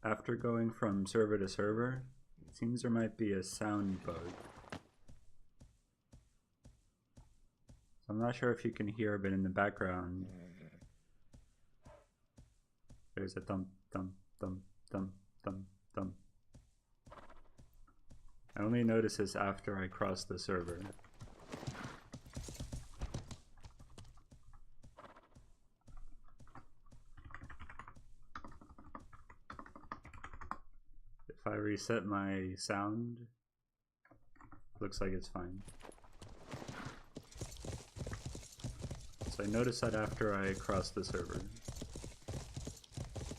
after going from server to server, it seems there might be a sound bug. So I'm not sure if you can hear, but in the background, there's a thump, thump, thump, thump, thump, thump. I only notice this after I cross the server. If I reset my sound, looks like it's fine. So I noticed that after I crossed the server.